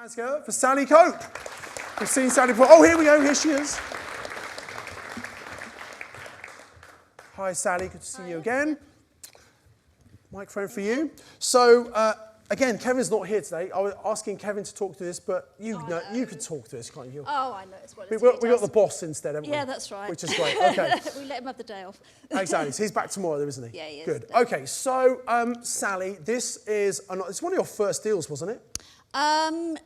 Hands together for Sally Cope. We've seen Sally before. Oh, here we go. Here she is. Hi, Sally. Good to see you again. Microphone for you. So, again, Kevin's not here today. I was asking Kevin to talk to this, but you could talk to this, can't you? Oh, I know. It's what we got the boss instead, haven't we? Yeah, that's right. Which is great. Okay. We let him have the day off. Exactly. So he's back tomorrow, though, isn't he? Yeah, he is. Good. Okay. So, Sally, it's one of your first deals, wasn't it?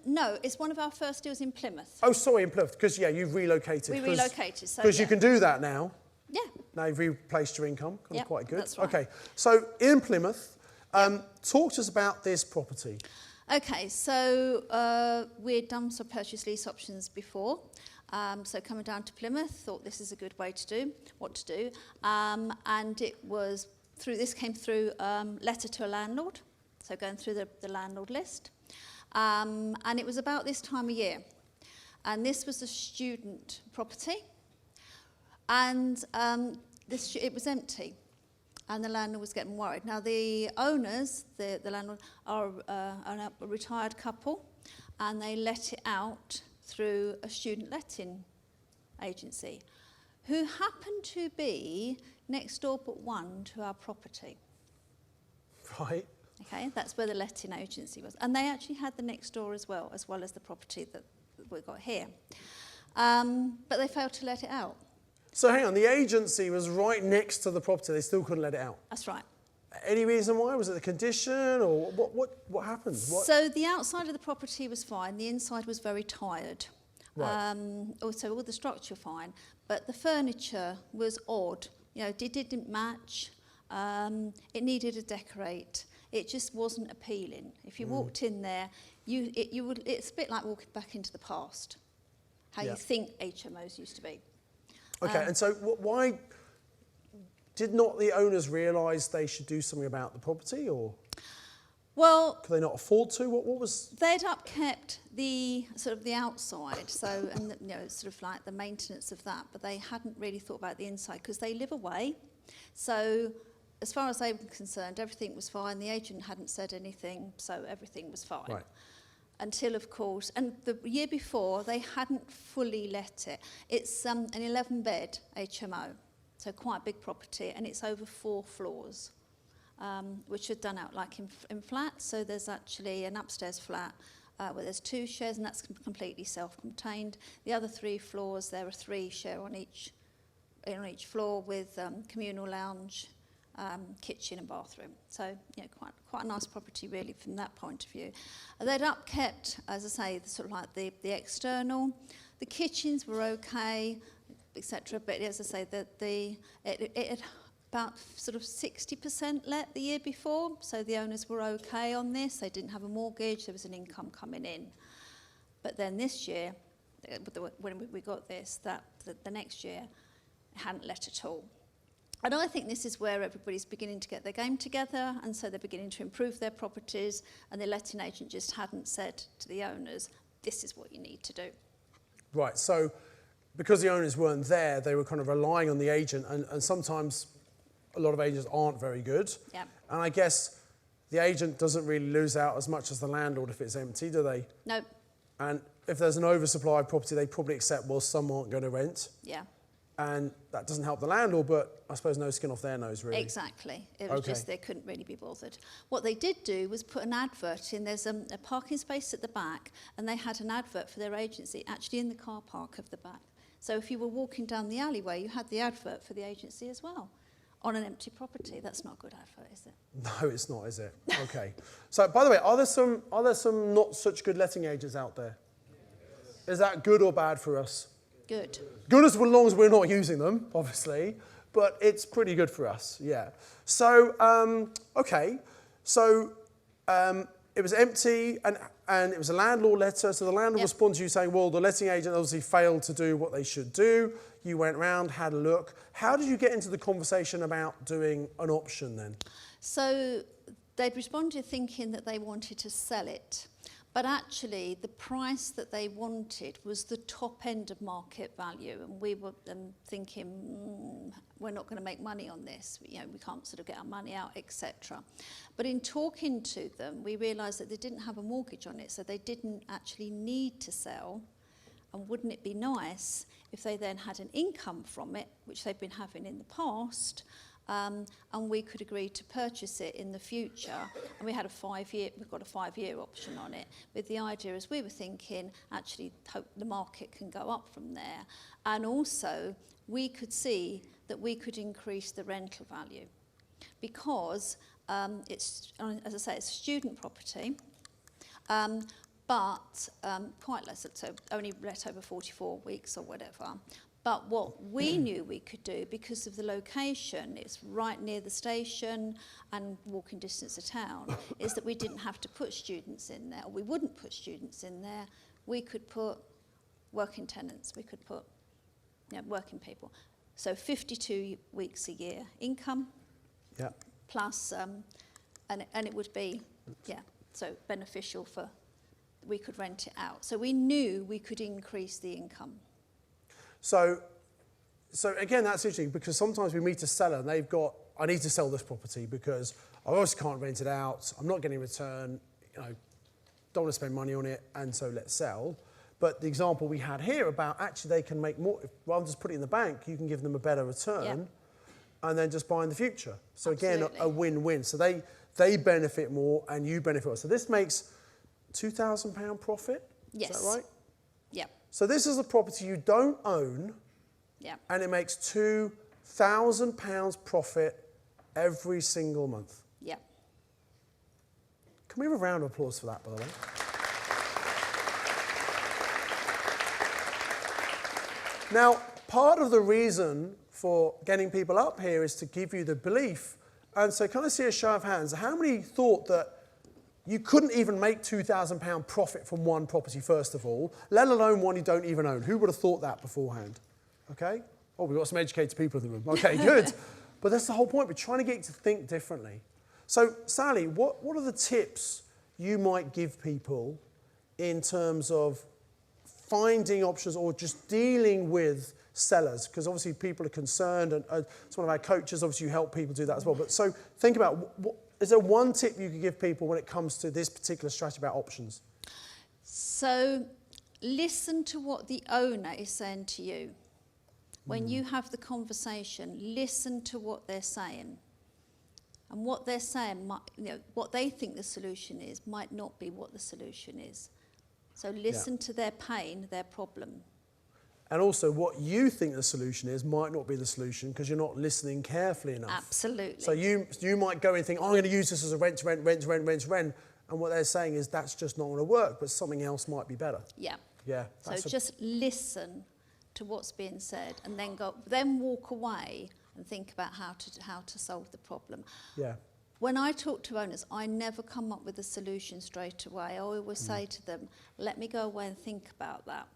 No, it's one of our first deals in Plymouth. Oh, sorry, in Plymouth, because, you've relocated. We relocated, so because you can do that now. Yeah. Now you've replaced your income. Yep, quite good. that's right. Okay. So, in Plymouth, talk to us about this property. Okay, so we'd done some purchase lease options before. So coming down to Plymouth, thought this is a good way to do what to do. And it was this came through letter to a landlord. So going through the landlord list. And it was about this time of year. And this was a student property. And it was empty. And the landlord was getting worried. Now, the owners, the landlord, are a retired couple, and they let it out through a student letting agency, who happened to be next door but one to our property. Right. Okay, that's where the letting agency was. And they actually had the next door as well as the property that we got here. But they failed to let it out. So hang on, the agency was right next to the property. They still couldn't let it out. That's right. Any reason why? Was it the condition, or what happened? So the outside of the property was fine. The inside was very tired. Right. Also, all the structure fine, but the furniture was odd. It didn't match. It needed a decorate. It just wasn't appealing. If you walked in there, it's a bit like walking back into the past. How you think HMOs used to be. Okay, and so why did not the owners realise they should do something about the property, or? Well, could they not afford to? What was? They'd upkept the outside, and sort of like the maintenance of that, but they hadn't really thought about the inside because they live away. So, as far as they were concerned, everything was fine. The agent hadn't said anything, so everything was fine. Right. Until, of course, and the year before, they hadn't fully let it. It's an 11-bed HMO, so quite a big property, and it's over 4 floors, which are done out like in flats. So there's actually an upstairs flat where there's 2 shares, and that's completely self-contained. The other 3 floors, there are 3 share on each floor with communal lounge, kitchen and bathroom. So, quite a nice property really from that point of view. They'd upkept, as I say, sort of like the external. The kitchens were okay, etc. But as I say, it had about sort of 60% let the year before. So the owners were okay on this. They didn't have a mortgage. There was an income coming in. But then this year, when we got this, the next year, it hadn't let at all. And I think this is where everybody's beginning to get their game together, and so they're beginning to improve their properties, and the letting agent just hadn't said to the owners, this is what you need to do. Right, so because the owners weren't there, they were kind of relying on the agent, and sometimes a lot of agents aren't very good. Yeah. And I guess the agent doesn't really lose out as much as the landlord if it's empty, do they? No. And if there's an oversupply of property, they probably accept, well, some aren't going to rent. Yeah. And that doesn't help the landlord, but I suppose no skin off their nose, really. Exactly. It was just they couldn't really be bothered. What they did do was put an advert in. There's a parking space at the back, and they had an advert for their agency actually in the car park of the back. So if you were walking down the alleyway, you had the advert for the agency as well on an empty property. That's not a good advert, is it? No, it's not, is it? Okay. So, by the way, are there some not such good letting agents out there? Is that good or bad for us? Good. Good as long as we're not using them, obviously, but it's pretty good for us, yeah. So, okay, so it was empty and it was a landlord letter, so the landlord responded to you saying, well, the letting agent obviously failed to do what they should do. You went round, had a look. How did you get into the conversation about doing an option then? So they'd responded thinking that they wanted to sell it. But actually, the price that they wanted was the top end of market value, and we were thinking, we're not going to make money on this. You know, we can't sort of get our money out, etc. But in talking to them, we realised that they didn't have a mortgage on it, so they didn't actually need to sell. And wouldn't it be nice if they then had an income from it, which they've been having in the past? And we could agree to purchase it in the future. And we had we've got a 5-year option on it, with the idea, as we were thinking, actually hope the market can go up from there. And also, we could see that we could increase the rental value, because it's, as I say, it's a student property, but quite less, so only let over 44 weeks or whatever. But what we knew we could do, because of the location, it's right near the station and walking distance to town, is that we didn't have to put students in there, or we wouldn't put students in there. We could put working tenants, we could put working people. So 52 weeks a year income, plus, and it would be, so beneficial for, we could rent it out. So we knew we could increase the income. So again, that's interesting, because sometimes we meet a seller and they've got, I need to sell this property because I obviously can't rent it out, I'm not getting a return, don't want to spend money on it, and so let's sell. But the example we had here about actually they can make more, rather than just put it in the bank, you can give them a better return and then just buy in the future. So again, a win-win. So they benefit more and you benefit more. So this makes £2,000 profit, yes. Is that right? Yeah. So this is a property you don't own, and it makes £2,000 profit every single month. Yeah. Can we have a round of applause for that, by the way? Now, part of the reason for getting people up here is to give you the belief. And so can I see a show of hands? How many thought that you couldn't even make £2,000 profit from one property, first of all, let alone one you don't even own? Who would have thought that beforehand? Okay? Oh, we've got some educated people in the room. Okay, good. But that's the whole point. We're trying to get you to think differently. So, Sally, what are the tips you might give people in terms of finding options or just dealing with sellers? Because obviously people are concerned, and it's one of our coaches, obviously you help people do that as well. But so think about, is there one tip you could give people when it comes to this particular strategy about options? So listen to what the owner is saying to you. When you have the conversation, listen to what they're saying. And what they're saying, what they think the solution is, might not be what the solution is. So listen to their pain, their problem. And also what you think the solution is might not be the solution, because you're not listening carefully enough. Absolutely. So you might go and think, I'm going to use this as a rent. And what they're saying is that's just not going to work, but something else might be better. Yeah. Yeah. So just listen to what's being said, and then walk away and think about how to solve the problem. Yeah. When I talk to owners, I never come up with a solution straight away. I always say to them, let me go away and think about that,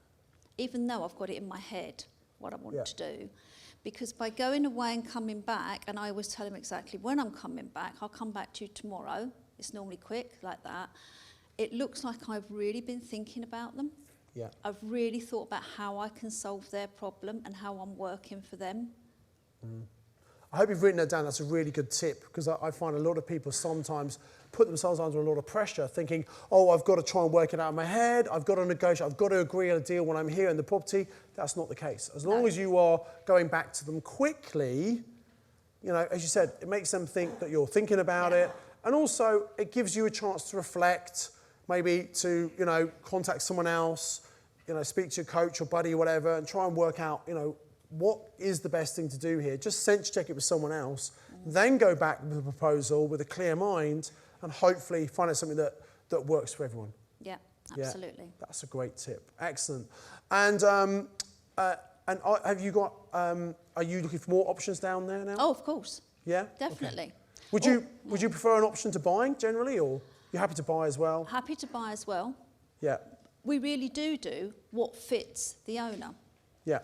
even though I've got it in my head what I want to do. Because by going away and coming back, and I always tell them exactly when I'm coming back, I'll come back to you tomorrow. It's normally quick, like that. It looks like I've really been thinking about them. Yeah. I've really thought about how I can solve their problem and how I'm working for them. I hope you've written that down. That's a really good tip, because I find a lot of people sometimes put themselves under a lot of pressure, thinking, oh, I've got to try and work it out in my head, I've got to negotiate, I've got to agree on a deal when I'm here in the property. That's not the case. As long as you are going back to them quickly, as you said, it makes them think that you're thinking about it, and also it gives you a chance to reflect, maybe to, contact someone else, speak to your coach or buddy or whatever, and try and work out, what is the best thing to do here? Just sense check it with someone else, then go back with a proposal with a clear mind, and hopefully find out something that works for everyone. Yeah, absolutely. Yeah, that's a great tip. Excellent. And have you got? Are you looking for more options down there now? Oh, of course. Yeah, definitely. Okay. Would you prefer an option to buying generally, or you're happy to buy as well? Happy to buy as well. Yeah. We really do what fits the owner. Yeah.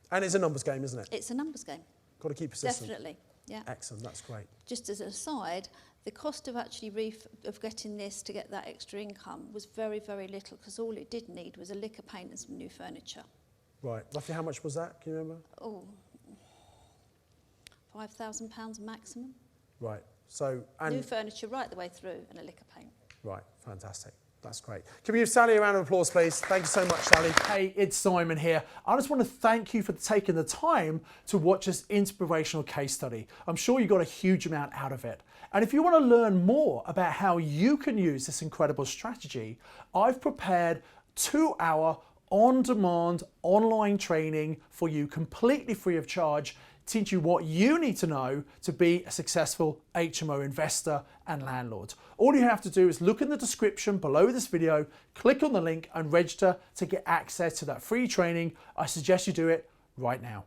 And it's a numbers game, isn't it? It's a numbers game. Got to keep persistent. Definitely. Yeah. Excellent. That's great. Just as an aside, The cost of actually of getting this to get that extra income was very, very little, because all it did need was a lick of paint and some new furniture. Right. Roughly how much was that? Can you remember? Oh, £5,000 maximum. Right. So, and New furniture right the way through and a lick of paint. right. Fantastic. That's great. Can we give Sally a round of applause, please? Thank you so much, Sally. Hey, it's Simon here. I just want to thank you for taking the time to watch this inspirational case study. I'm sure you got a huge amount out of it. And if you want to learn more about how you can use this incredible strategy, I've prepared 2-hour on-demand online training for you completely free of charge, teach you what you need to know to be a successful HMO investor and landlord. All you have to do is look in the description below this video, click on the link and register to get access to that free training. I suggest you do it right now.